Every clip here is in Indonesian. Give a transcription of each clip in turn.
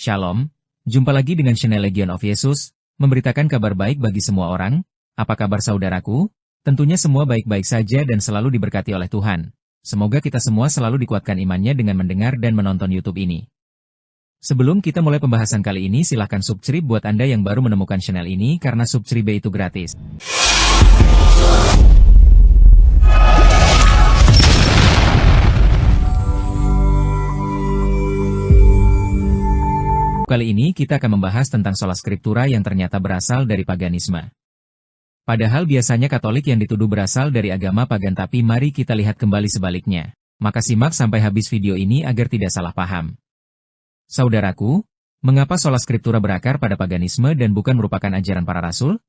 Shalom, jumpa lagi dengan channel Legion of Yesus, memberitakan kabar baik bagi semua orang. Apa kabar saudaraku? Tentunya semua baik-baik saja dan selalu diberkati oleh Tuhan. Semoga kita semua selalu dikuatkan imannya dengan mendengar dan menonton YouTube ini. Sebelum kita mulai pembahasan kali ini, silahkan subscribe buat Anda yang baru menemukan channel ini karena subscribe itu gratis. Kali ini kita akan membahas tentang sola scriptura yang ternyata berasal dari paganisme. Padahal biasanya Katolik yang dituduh berasal dari agama pagan, tapi mari kita lihat kembali sebaliknya. Maka simak sampai habis video ini agar tidak salah paham. Saudaraku, mengapa sola scriptura berakar pada paganisme dan bukan merupakan ajaran para rasul?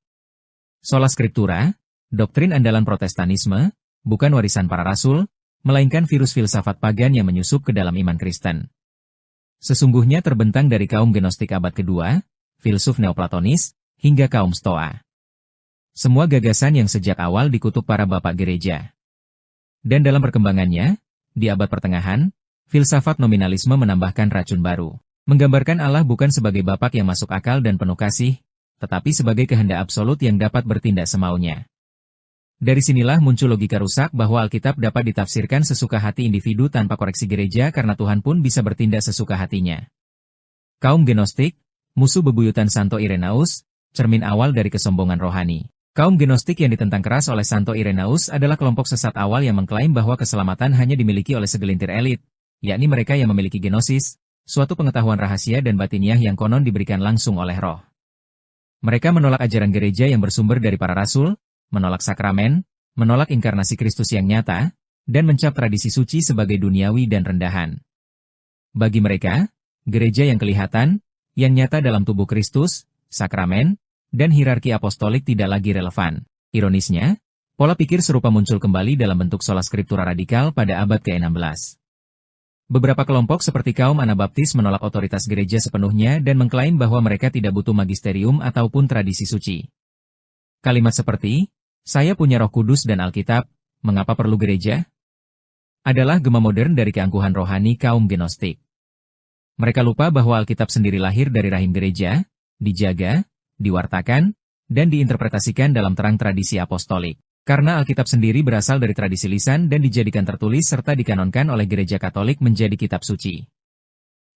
Sola scriptura, doktrin andalan Protestanisme, bukan warisan para rasul, melainkan virus filsafat pagan yang menyusup ke dalam iman Kristen. Sesungguhnya terbentang dari kaum Gnostik abad kedua, filsuf Neoplatonis, hingga kaum Stoa. Semua gagasan yang sejak awal dikutuk para bapak gereja. Dan dalam perkembangannya, di abad pertengahan, filsafat nominalisme menambahkan racun baru. Menggambarkan Allah bukan sebagai bapak yang masuk akal dan penuh kasih, tetapi sebagai kehendak absolut yang dapat bertindak semaunya. Dari sinilah muncul logika rusak bahwa Alkitab dapat ditafsirkan sesuka hati individu tanpa koreksi gereja karena Tuhan pun bisa bertindak sesuka hatinya. Kaum Gnostik, musuh bebuyutan Santo Irenaeus, cermin awal dari kesombongan rohani. Kaum Gnostik yang ditentang keras oleh Santo Irenaeus adalah kelompok sesat awal yang mengklaim bahwa keselamatan hanya dimiliki oleh segelintir elit, yakni mereka yang memiliki gnosis, suatu pengetahuan rahasia dan batiniah yang konon diberikan langsung oleh roh. Mereka menolak ajaran gereja yang bersumber dari para rasul, menolak sakramen, menolak inkarnasi Kristus yang nyata, dan mencap tradisi suci sebagai duniawi dan rendahan. Bagi mereka, gereja yang kelihatan, yang nyata dalam tubuh Kristus, sakramen, dan hierarki apostolik tidak lagi relevan. Ironisnya, pola pikir serupa muncul kembali dalam bentuk sola scriptura radikal pada abad ke-16. Beberapa kelompok seperti kaum Anabaptis menolak otoritas gereja sepenuhnya dan mengklaim bahwa mereka tidak butuh magisterium ataupun tradisi suci. Kalimat seperti, "Saya punya Roh Kudus dan Alkitab, mengapa perlu gereja?" adalah gema modern dari keangkuhan rohani kaum Gnostik. Mereka lupa bahwa Alkitab sendiri lahir dari rahim gereja, dijaga, diwartakan, dan diinterpretasikan dalam terang tradisi apostolik. Karena Alkitab sendiri berasal dari tradisi lisan dan dijadikan tertulis serta dikanonkan oleh gereja Katolik menjadi kitab suci.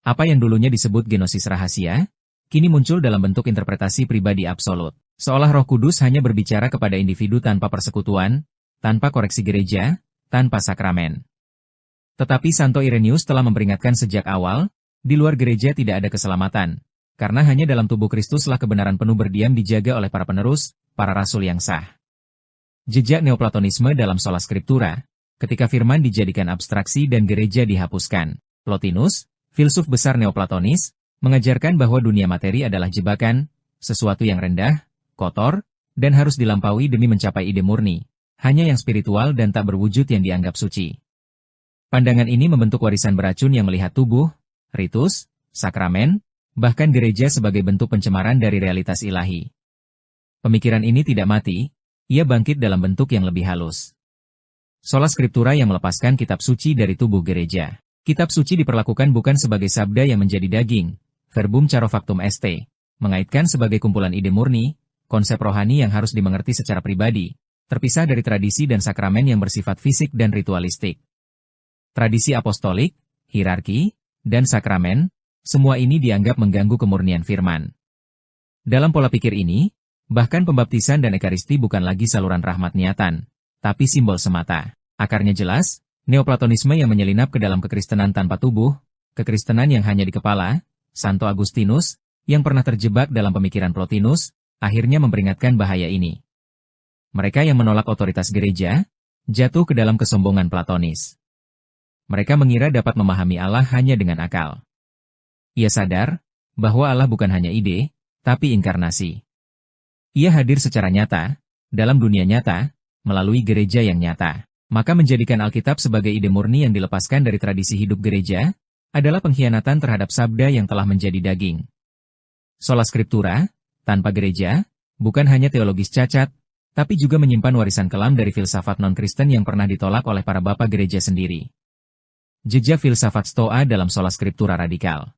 Apa yang dulunya disebut gnosis rahasia, kini muncul dalam bentuk interpretasi pribadi absolut. Seolah Roh Kudus hanya berbicara kepada individu tanpa persekutuan, tanpa koreksi gereja, tanpa sakramen. Tetapi Santo Irenaeus telah memperingatkan sejak awal, di luar gereja tidak ada keselamatan, karena hanya dalam tubuh Kristuslah kebenaran penuh berdiam dijaga oleh para penerus, para rasul yang sah. Jejak Neoplatonisme dalam sola scriptura, ketika firman dijadikan abstraksi dan gereja dihapuskan. Plotinus, filsuf besar Neoplatonis, mengajarkan bahwa dunia materi adalah jebakan, sesuatu yang rendah, kotor, dan harus dilampaui demi mencapai ide murni, hanya yang spiritual dan tak berwujud yang dianggap suci. Pandangan ini membentuk warisan beracun yang melihat tubuh, ritus, sakramen, bahkan gereja sebagai bentuk pencemaran dari realitas ilahi. Pemikiran ini tidak mati, ia bangkit dalam bentuk yang lebih halus. Sola scriptura yang melepaskan kitab suci dari tubuh gereja. Kitab suci diperlakukan bukan sebagai sabda yang menjadi daging, verbum caro factum est, mengaitkan sebagai kumpulan ide murni, konsep rohani yang harus dimengerti secara pribadi, terpisah dari tradisi dan sakramen yang bersifat fisik dan ritualistik. Tradisi apostolik, hierarki, dan sakramen, semua ini dianggap mengganggu kemurnian firman. Dalam pola pikir ini, bahkan pembaptisan dan ekaristi bukan lagi saluran rahmat niatan, tapi simbol semata. Akarnya jelas, Neoplatonisme yang menyelinap ke dalam kekristenan tanpa tubuh, kekristenan yang hanya di kepala, Santo Agustinus, yang pernah terjebak dalam pemikiran Plotinus, akhirnya memperingatkan bahaya ini. Mereka yang menolak otoritas gereja, jatuh ke dalam kesombongan Platonis. Mereka mengira dapat memahami Allah hanya dengan akal. Ia sadar, bahwa Allah bukan hanya ide, tapi inkarnasi. Ia hadir secara nyata, dalam dunia nyata, melalui gereja yang nyata. Maka menjadikan Alkitab sebagai ide murni yang dilepaskan dari tradisi hidup gereja, adalah pengkhianatan terhadap sabda yang telah menjadi daging. Sola scriptura, tanpa gereja, bukan hanya teologis cacat, tapi juga menyimpan warisan kelam dari filsafat non-Kristen yang pernah ditolak oleh para bapak gereja sendiri. Jejak filsafat Stoa dalam sola scriptura radikal.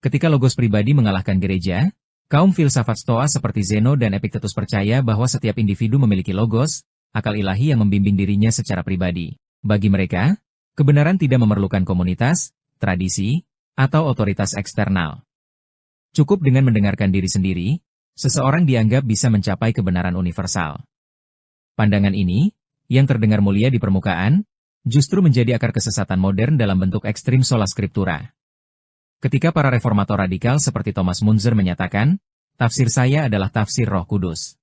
Ketika logos pribadi mengalahkan gereja, kaum filsafat Stoa seperti Zeno dan Epictetus percaya bahwa setiap individu memiliki logos, akal ilahi yang membimbing dirinya secara pribadi. Bagi mereka, kebenaran tidak memerlukan komunitas, tradisi, atau otoritas eksternal. Cukup dengan mendengarkan diri sendiri, seseorang dianggap bisa mencapai kebenaran universal. Pandangan ini, yang terdengar mulia di permukaan, justru menjadi akar kesesatan modern dalam bentuk ekstrim sola scriptura. Ketika para reformator radikal seperti Thomas Müntzer menyatakan, tafsir saya adalah tafsir Roh Kudus.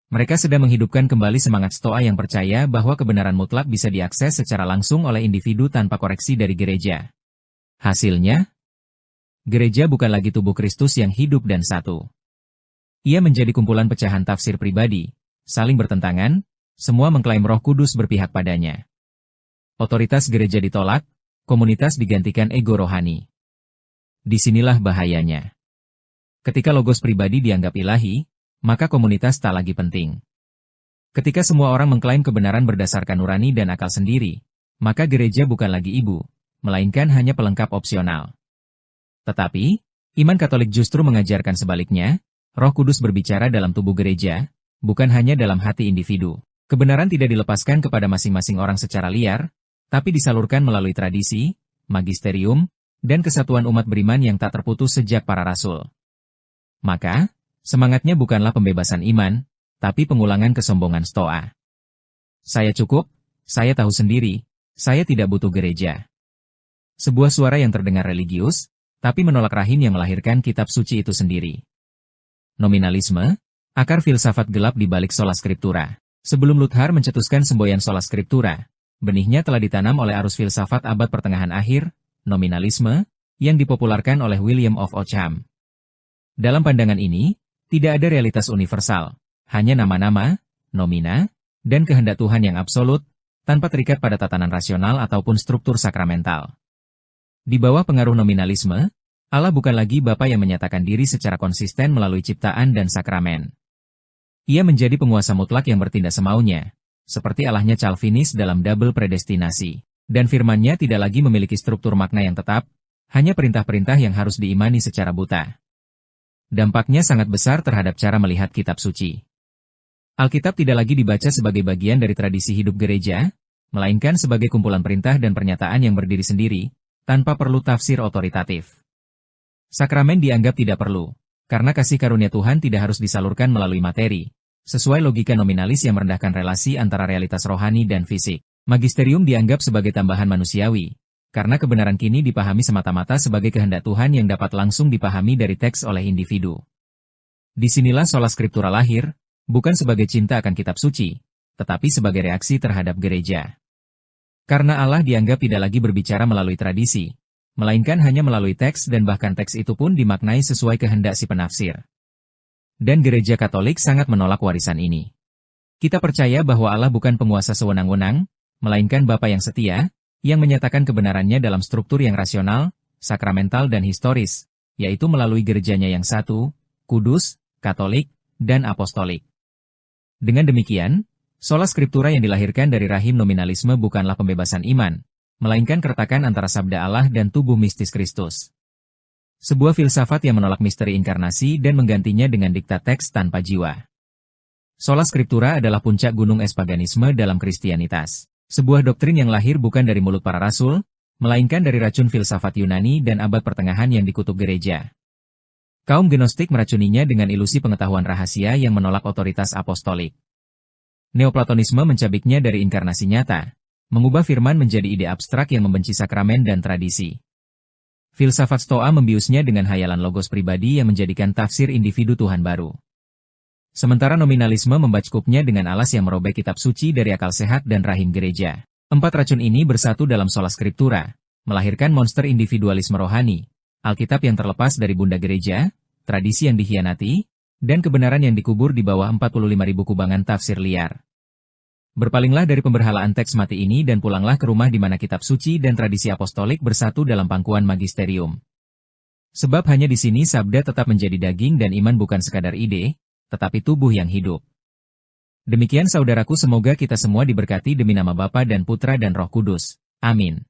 Mereka sedang menghidupkan kembali semangat Stoa yang percaya bahwa kebenaran mutlak bisa diakses secara langsung oleh individu tanpa koreksi dari gereja. Hasilnya, gereja bukan lagi tubuh Kristus yang hidup dan satu. Ia menjadi kumpulan pecahan tafsir pribadi, saling bertentangan, semua mengklaim Roh Kudus berpihak padanya. Otoritas gereja ditolak, komunitas digantikan ego rohani. Disinilah bahayanya. Ketika logos pribadi dianggap ilahi, maka komunitas tak lagi penting. Ketika semua orang mengklaim kebenaran berdasarkan nurani dan akal sendiri, maka gereja bukan lagi ibu, melainkan hanya pelengkap opsional. Tetapi, iman Katolik justru mengajarkan sebaliknya, Roh Kudus berbicara dalam tubuh gereja, bukan hanya dalam hati individu. Kebenaran tidak dilepaskan kepada masing-masing orang secara liar, tapi disalurkan melalui tradisi, magisterium, dan kesatuan umat beriman yang tak terputus sejak para rasul. Maka, semangatnya bukanlah pembebasan iman, tapi pengulangan kesombongan Stoa. Saya cukup, saya tahu sendiri, saya tidak butuh gereja. Sebuah suara yang terdengar religius, tapi menolak rahim yang melahirkan kitab suci itu sendiri. Nominalisme, akar filsafat gelap di balik sola scriptura. Sebelum Luthar mencetuskan semboyan sola scriptura, benihnya telah ditanam oleh arus filsafat abad pertengahan akhir, nominalisme, yang dipopularkan oleh William of Ockham. Dalam pandangan ini, tidak ada realitas universal, hanya nama-nama, nomina, dan kehendak Tuhan yang absolut, tanpa terikat pada tatanan rasional ataupun struktur sakramental. Di bawah pengaruh nominalisme, Allah bukan lagi Bapa yang menyatakan diri secara konsisten melalui ciptaan dan sakramen. Ia menjadi penguasa mutlak yang bertindak semaunya, seperti Allahnya Calvinis dalam double predestinasi, dan firman-Nya tidak lagi memiliki struktur makna yang tetap, hanya perintah-perintah yang harus diimani secara buta. Dampaknya sangat besar terhadap cara melihat kitab suci. Alkitab tidak lagi dibaca sebagai bagian dari tradisi hidup gereja, melainkan sebagai kumpulan perintah dan pernyataan yang berdiri sendiri, tanpa perlu tafsir otoritatif. Sakramen dianggap tidak perlu, karena kasih karunia Tuhan tidak harus disalurkan melalui materi, sesuai logika nominalis yang merendahkan relasi antara realitas rohani dan fisik. Magisterium dianggap sebagai tambahan manusiawi, karena kebenaran kini dipahami semata-mata sebagai kehendak Tuhan yang dapat langsung dipahami dari teks oleh individu. Disinilah sola scriptura lahir, bukan sebagai cinta akan kitab suci, tetapi sebagai reaksi terhadap gereja. Karena Allah dianggap tidak lagi berbicara melalui tradisi, melainkan hanya melalui teks dan bahkan teks itu pun dimaknai sesuai kehendak si penafsir. Dan gereja Katolik sangat menolak warisan ini. Kita percaya bahwa Allah bukan penguasa sewenang-wenang, melainkan Bapa yang setia, yang menyatakan kebenarannya dalam struktur yang rasional, sakramental dan historis, yaitu melalui gerejanya yang satu, kudus, Katolik, dan apostolik. Dengan demikian, sola scriptura yang dilahirkan dari rahim nominalisme bukanlah pembebasan iman, melainkan keretakan antara sabda Allah dan tubuh mistis Kristus. Sebuah filsafat yang menolak misteri inkarnasi dan menggantinya dengan diktat teks tanpa jiwa. Sola scriptura adalah puncak gunung es paganisme dalam Kristianitas. Sebuah doktrin yang lahir bukan dari mulut para rasul, melainkan dari racun filsafat Yunani dan abad pertengahan yang dikutuk gereja. Kaum Gnostik meracuninya dengan ilusi pengetahuan rahasia yang menolak otoritas apostolik. Neoplatonisme mencabiknya dari inkarnasi nyata, mengubah firman menjadi ide abstrak yang membenci sakramen dan tradisi. Filsafat Stoa membiusnya dengan hayalan logos pribadi yang menjadikan tafsir individu Tuhan baru. Sementara nominalisme membackupnya dengan alas yang merobek kitab suci dari akal sehat dan rahim gereja. Empat racun ini bersatu dalam sola scriptura, melahirkan monster individualisme rohani, Alkitab yang terlepas dari bunda gereja, tradisi yang dikhianati, dan kebenaran yang dikubur di bawah 45.000 kubangan tafsir liar. Berpalinglah dari pemberhalaan teks mati ini dan pulanglah ke rumah di mana kitab suci dan tradisi apostolik bersatu dalam pangkuan magisterium. Sebab hanya di sini sabda tetap menjadi daging dan iman bukan sekadar ide, tetapi tubuh yang hidup. Demikian saudaraku, semoga kita semua diberkati demi nama Bapa dan Putra dan Roh Kudus. Amin.